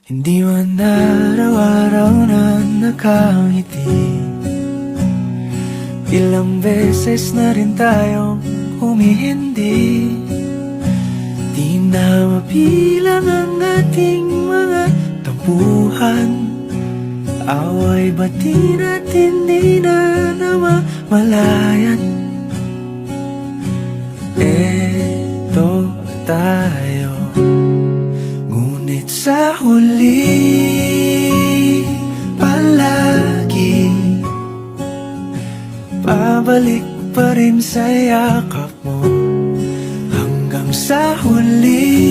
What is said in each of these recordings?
Hindi man araw-araw na nakangiti. Ilang beses na rin tayong humihindi. Di na mabilang ang ating mga tampuhan. Away batin at hindi na namamalayan. Eto tayo, ngunit sa huli palagi pabalik pa rin sa yakap mo. Hanggang sa huli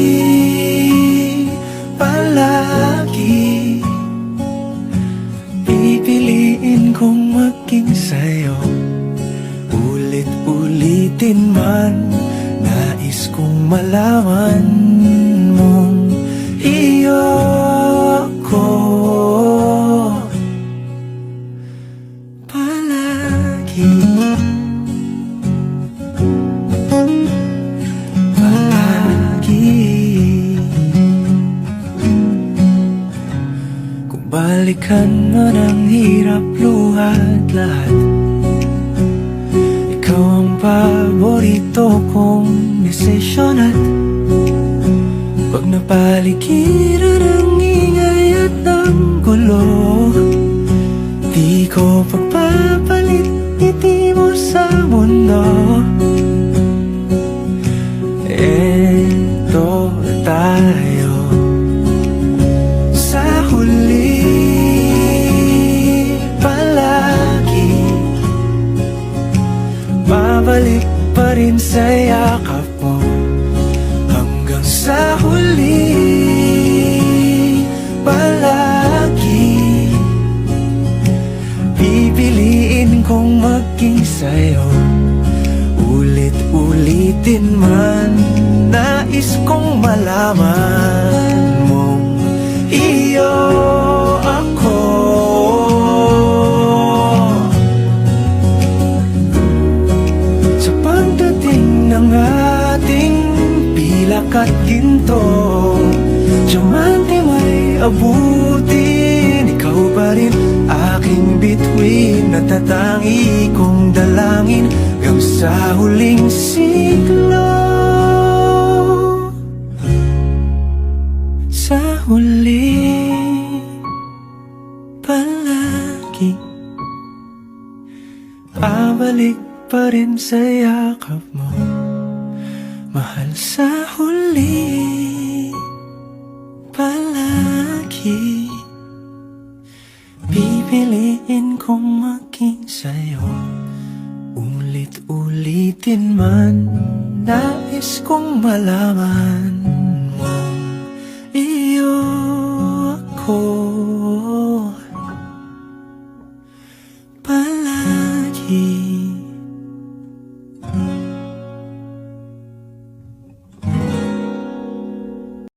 palagi pipiliin kong maging sa'yo. Ulit-ulitin man, nais kong malaman mong iyo ako palagi. Palagi. Kung balikan man ang hirap, luhat lahat, ikaw ang paborito kong desisyon. At pag napaligiran ang ingay at ang gulo, di ko pagpapalit ngiti mo sa mundo. Eto tayo sa huli palagi, babalik pa rin sa yakap mo. Hanggang sa huli palagi pipiliin kong maging sa'yo. Ulit-ulitin man, nais kong malaman mong iyo ako. Sa pagdating ng ating pilak at ginto, diamante may abutin, ikaw pa rin aking bituin. Natatangi kong dalangin hanggang sa huling siglo. Sa huli palagi pabalik pa rin sa yakap mo, mahal. Sa huli palagi pipiliin kong maging sa'yo. Ulit-ulitin man, nais kong malaman